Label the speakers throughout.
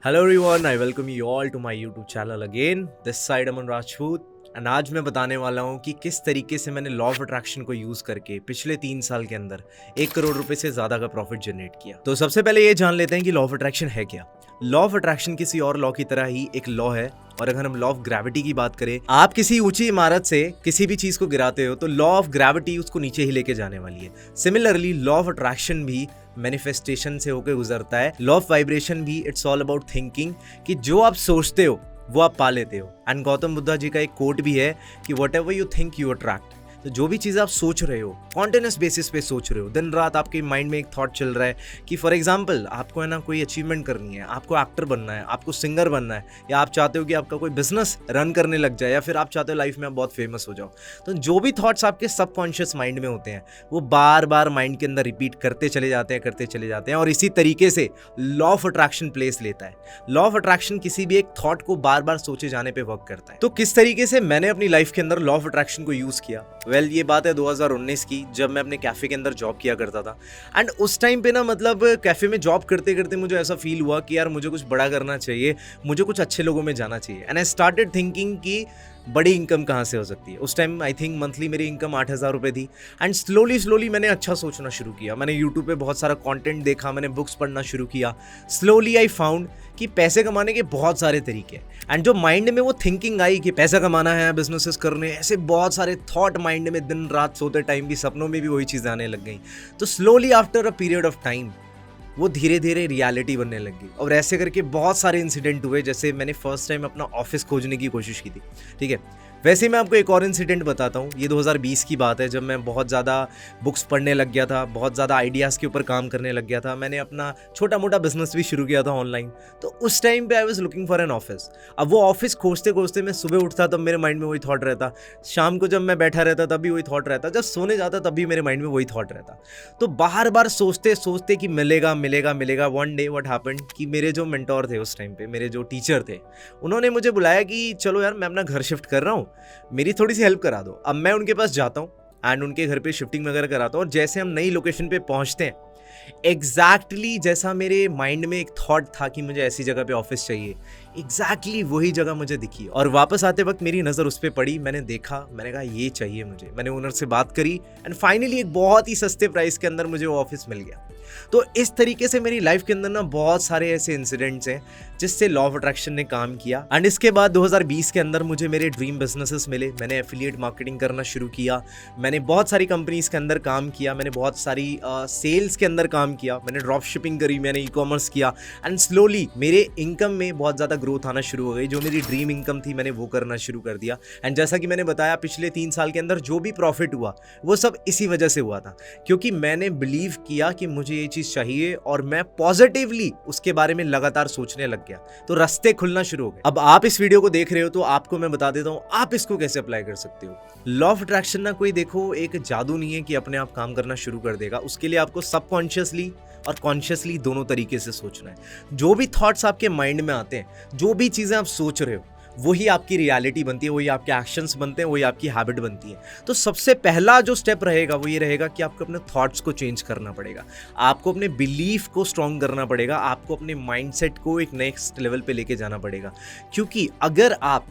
Speaker 1: Hello everyone, I welcome you all to my YouTube channel again. This side Aman Rajput and आज मैं बताने वाला हूँ कि किस तरीके से मैंने लॉ ऑफ अट्रैक्शन को यूज़ करके पिछले 3 साल के अंदर 1 करोड़ रुपए से ज़्यादा का प्रॉफिट जनरेट किया। तो सबसे पहले ये जान लेते हैं कि लॉ ऑफ अट्रैक्शन है क्या। लॉ ऑफ अट्रैक्शन किसी और लॉ की तरह ही एक लॉ है, और अगर हम लॉ ऑफ ग्रेविटी की बात करें, आप किसी ऊंची इमारत से किसी भी चीज को गिराते हो तो लॉ ऑफ ग्रेविटी उसको नीचे ही लेके जाने वाली है। सिमिलरली लॉ ऑफ अट्रैक्शन भी मैनिफेस्टेशन से होकर गुजरता है। लॉ ऑफ वाइब्रेशन भी इट्स ऑल अबाउट थिंकिंग, कि जो आप सोचते हो वो आप पा लेते हो। एंड गौतम बुद्धा जी का एक कोट भी है कि what ever you think you attract. तो जो भी चीज़ आप सोच रहे हो, कॉन्टिन्यूस बेसिस पे सोच रहे हो, दिन रात आपके माइंड में एक थॉट चल रहा है कि फॉर एग्जांपल आपको है ना कोई अचीवमेंट करनी है, आपको एक्टर बनना है, आपको सिंगर बनना है, या आप चाहते हो कि आपका कोई बिजनेस रन करने लग जाए, या फिर आप चाहते हो लाइफ में आप बहुत फेमस हो जाओ। तो जो भी थॉट्स आपके सबकॉन्शियस माइंड में होते हैं वो बार बार माइंड के अंदर रिपीट करते चले जाते हैं, और इसी तरीके से लॉ ऑफ अट्रैक्शन प्लेस लेता है। लॉ ऑफ अट्रैक्शन किसी भी एक थॉट को बार बार सोचे जाने पे वर्क करता है। तो किस तरीके से मैंने अपनी लाइफ के अंदर लॉ ऑफ अट्रैक्शन को यूज किया? ये बात है 2019 की, जब मैं अपने कैफे के अंदर जॉब किया करता था। एंड उस टाइम पे ना मतलब कैफे में जॉब करते करते मुझे ऐसा फील हुआ कि यार मुझे कुछ बड़ा करना चाहिए, मुझे कुछ अच्छे लोगों में जाना चाहिए। एंड आई स्टार्टेड थिंकिंग कि बड़ी इनकम कहाँ से हो सकती है। उस टाइम आई थिंक मंथली मेरी इनकम 8,000 रुपये थी। एंड स्लोली मैंने अच्छा सोचना शुरू किया। मैंने यूट्यूब पे बहुत सारा कंटेंट देखा, मैंने बुक्स पढ़ना शुरू किया। स्लोली आई फाउंड कि पैसे कमाने के बहुत सारे तरीके हैं। एंड जो माइंड में वो थिंकिंग आई कि पैसा कमाना है, बिजनेसेस करने, ऐसे बहुत सारे थॉट माइंड में दिन रात सोते टाइम भी, सपनों में भी वही चीज़ें आने लग गई। तो slowly after a period of time वो धीरे धीरे रियलिटी बनने लगी। और ऐसे करके बहुत सारे इंसिडेंट हुए। जैसे मैंने फर्स्ट टाइम अपना ऑफिस खोजने की कोशिश की थी, ठीक है। वैसे मैं आपको एक और इंसिडेंट बताता हूँ। ये 2020 की बात है, जब मैं बहुत ज़्यादा बुक्स पढ़ने लग गया था, बहुत ज़्यादा आइडियाज़ के ऊपर काम करने लग गया था। मैंने अपना छोटा मोटा बिजनेस भी शुरू किया था ऑनलाइन। तो उस टाइम पे I was looking for an office. अब वो ऑफिस खोजते खोजते मैं सुबह उठता तब मेरे माइंड में वही थॉट रहता, शाम को जब मैं बैठा रहता तब भी वही थॉट रहता, जब सोने जाता तब भी मेरे माइंड में वही थॉट रहता। तो बार बार सोचते सोचते कि मिलेगा मिलेगा मिलेगा। वन डे व्हाट हैपेंड कि मेरे जो मेंटोर थे उस टाइम पे, मेरे जो टीचर थे, उन्होंने मुझे बुलाया कि चलो यार मैं अपना घर शिफ्ट कर रहा हूँ, मेरी थोड़ी सी हेल्प करा दो। अब मैं उनके पास जाता हूँ एंड उनके घर पे शिफ्टिंग वगैरह कराता हूँ। और जैसे हम नई लोकेशन पे पहुँचते हैं, एग्जैक्टली जैसा मेरे माइंड में एक थॉट था कि मुझे ऐसी जगह पे ऑफिस चाहिए, एग्जैक्टली वही जगह मुझे दिखी। और वापस आते वक्त मेरी नज़र उस पर पड़ी, मैंने देखा, मैंने कहा ये चाहिए मुझे। मैंने ओनर से बात करी एंड फाइनली एक बहुत ही सस्ते प्राइस के अंदर मुझे वो ऑफिस मिल गया। तो इस तरीके से मेरी लाइफ के अंदर ना बहुत सारे ऐसे इंसिडेंट्स हैं जिससे लॉ ऑफ अट्रैक्शन ने काम किया। एंड इसके बाद 2020 के अंदर मुझे मेरे ड्रीम बिजनेसेस मिले। मैंने एफिलिएट मार्केटिंग करना शुरू किया, मैंने बहुत सारी कंपनीज के अंदर काम किया, मैंने बहुत सारी सेल्स के अंदर काम किया, मैंने ड्रॉप शिपिंग करी, मैंने ई कॉमर्स किया। एंड स्लोली मेरे इनकम में बहुत ज़्यादा ग्रोथ आना शुरू हो गई। जो मेरी ड्रीम इनकम थी मैंने वो करना शुरू कर दिया। एंड जैसा कि मैंने बताया, पिछले 3 साल के अंदर जो भी प्रॉफिट हुआ वो सब इसी वजह से हुआ था, क्योंकि मैंने बिलीव किया कि मुझे ये चीज़ चाहिए और मैं पॉजिटिवली उसके बारे में लगातार सोचने लग गया। तो रास्ते खुलना शुरू हो गए। अब आप इस वीडियो को देख रहे हो तो आपको मैं बता देता हूँ आप इसको कैसे अप्लाई कर सकते हो। लॉ ऑफ अट्रैक्शन ना कोई देखो एक जादू नहीं है कि अपने आप काम करना शुरू कर देगा। उसके लिए आपको सबकॉन्शियसली और कॉन्शियसली दोनों तरीके से सोचना है। जो भी थॉट्स आपके माइंड में आते हैं, जो भी चीज़ें आप सोच रहे हो, वही आपकी रियलिटी बनती है, वही आपके एक्शंस बनते हैं, वही आपकी हैबिट बनती है। तो सबसे पहला जो स्टेप रहेगा वो ये रहेगा कि आपको अपने थॉट्स को चेंज करना पड़ेगा, आपको अपने बिलीफ को स्ट्रॉन्ग करना पड़ेगा, आपको अपने माइंडसेट को एक नेक्स्ट लेवल पे लेके जाना पड़ेगा। क्योंकि अगर आप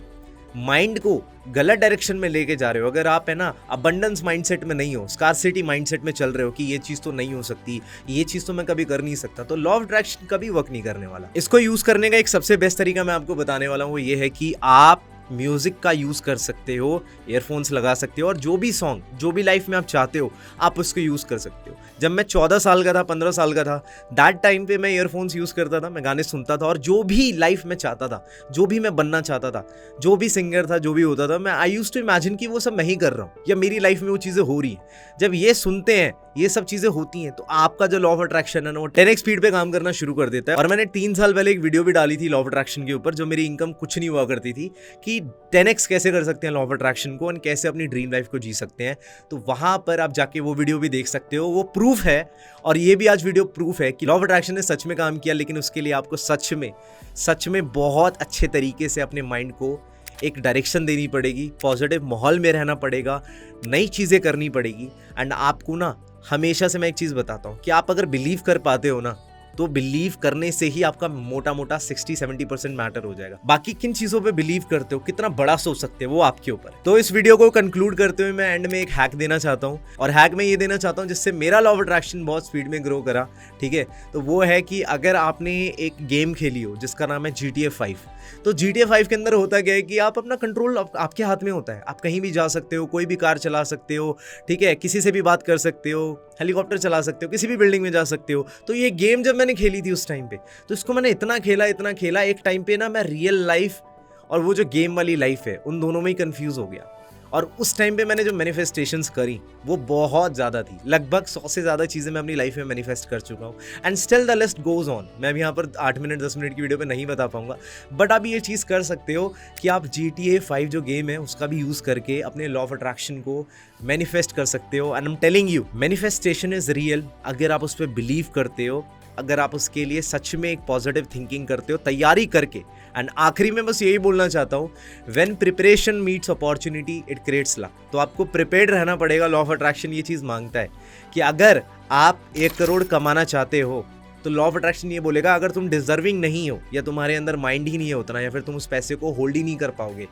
Speaker 1: माइंड को गलत डायरेक्शन में लेके जा रहे हो, अगर आप है ना अबंडेंस माइंडसेट में नहीं हो, स्कार्सिटी माइंडसेट में चल रहे हो कि ये चीज़ तो नहीं हो सकती, ये चीज़ तो मैं कभी कर नहीं सकता, तो लॉ ऑफ अट्रैक्शन कभी वर्क नहीं करने वाला। इसको यूज़ करने का एक सबसे बेस्ट तरीका मैं आपको बताने वाला हूँ, वो ये है कि आप म्यूज़िक का यूज़ कर सकते हो, ईयरफोन्स लगा सकते हो, और जो भी सॉन्ग, जो भी लाइफ में आप चाहते हो आप उसको यूज़ कर सकते हो। जब मैं 14 साल का था, 15 साल का था, दैट टाइम पे मैं ईयरफोन्स यूज़ करता था, मैं गाने सुनता था, और जो भी लाइफ में चाहता था, जो भी मैं बनना चाहता था, जो भी सिंगर था, जो भी होता था, मैं आई यूज्ड टू इमेजिन कि वो सब मैं ही कर रहा हूँ या मेरी लाइफ में वो चीज़ें हो रही हैं। जब ये सुनते हैं, ये सब चीज़ें होती हैं, तो आपका जो लॉ ऑफ अट्रैक्शन है ना वो 10x स्पीड पे काम करना शुरू कर देता है। और मैंने 3 साल पहले एक वीडियो भी डाली थी लॉ ऑफ अट्रैक्शन के ऊपर, जो मेरी इनकम कुछ नहीं हुआ करती थी, कि 10x कैसे कर सकते हैं लॉ ऑफ अट्रैक्शन को, और कैसे अपनी ड्रीम लाइफ को जी सकते हैं। तो वहाँ पर आप जाके वो वीडियो भी देख सकते हो, वो प्रूफ है। और ये भी आज वीडियो प्रूफ है कि लॉ ऑफ अट्रैक्शन ने सच में काम किया, लेकिन उसके लिए आपको सच में बहुत अच्छे तरीके से अपने माइंड को एक डायरेक्शन देनी पड़ेगी, पॉजिटिव माहौल में रहना पड़ेगा, नई चीज़ें करनी पड़ेगी। एंड आपको ना हमेशा से मैं एक चीज़ बताता हूँ कि आप अगर बिलीव कर पाते हो ना, तो बिलीव करने से ही आपका मोटा मोटा 60-70% मैटर हो जाएगा। बाकी किन चीजों पे बिलीव करते हो, कितना बड़ा सोच सकते हो, वो आपके ऊपर। तो इस वीडियो को कंक्लूड करते हुए मैं एंड में एक हैक देना चाहता हूँ, और हैक में ये देना चाहता हूँ जिससे मेरा लॉ ऑफ अट्रैक्शन बहुत स्पीड में ग्रो करा। ठीक है, तो वो है कि अगर आपने एक गेम खेली हो जिसका नाम है GTA 5, तो GTA 5 के अंदर होता क्या है कि आप अपना कंट्रोल आपके हाथ में होता है। आप कहीं भी जा सकते हो, कोई भी कार चला सकते हो, ठीक है, किसी से भी बात कर सकते हो, हेलीकॉप्टर चला सकते हो, किसी भी बिल्डिंग में जा सकते हो। तो ये गेम जब मैंने खेली थी उस टाइम पे, तो इसको मैंने इतना खेला एक टाइम पे ना, मैं रियल लाइफ और वो जो गेम वाली लाइफ है उन दोनों में ही कंफ्यूज हो गया। और उस टाइम पे मैंने जो मैनिफेस्टेशंस करी वो बहुत ज़्यादा थी, लगभग 100 से ज़्यादा चीज़ें मैं अपनी लाइफ में मैनिफेस्ट कर चुका हूँ। And still the list goes on. मैं भी यहाँ पर 8 मिनट 10 मिनट की वीडियो पे नहीं बता पाऊंगा, बट आप ये चीज़ कर सकते हो कि आप GTA 5 जो गेम है उसका भी यूज़ करके अपने लॉ ऑफ अट्रैक्शन को मैनिफेस्ट कर सकते हो। And I am telling you, manifestation is real अगर आप उस पर बिलीव करते हो, अगर आप उसके लिए सच में एक पॉजिटिव थिंकिंग करते हो, तैयारी करके। एंड आखिरी में बस यही बोलना चाहता हूँ, when preparation meets opportunity it creates luck. तो आपको प्रिपेयर्ड रहना पड़ेगा। लॉ ऑफ अट्रैक्शन ये चीज़ मांगता है कि अगर आप 1 करोड़ कमाना चाहते हो तो लॉ ऑफ अट्रैक्शन ये बोलेगा अगर तुम डिजर्विंग नहीं हो, या तुम्हारे अंदर माइंड ही नहीं है उतना, या फिर तुम उस पैसे को होल्ड ही नहीं कर पाओगे,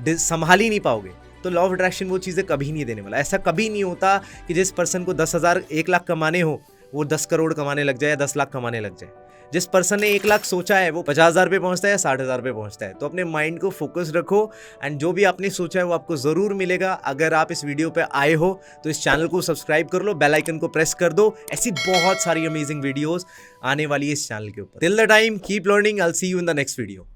Speaker 1: संभाल ही नहीं पाओगे, तो लॉ ऑफ अट्रैक्शन वो चीज़ें कभी नहीं देने वाला। ऐसा कभी नहीं होता कि जिस पर्सन को 10,000 1 लाख कमाने हो वो 10 करोड़ कमाने लग जाए या 10 लाख कमाने लग जाए। जिस पर्सन ने 1 लाख सोचा है वो 50,000 पे पहुंचता है या 60,000 पे पहुंचता है। तो अपने माइंड को फोकस रखो, एंड जो भी आपने सोचा है वो आपको ज़रूर मिलेगा। अगर आप इस वीडियो पे आए हो तो इस चैनल को सब्सक्राइब कर लो, बेल आइकन को प्रेस कर दो। ऐसी बहुत सारी अमेजिंग वीडियोस आने वाली है इस चैनल के ऊपर। Till the time keep learning, I will see you in the next video.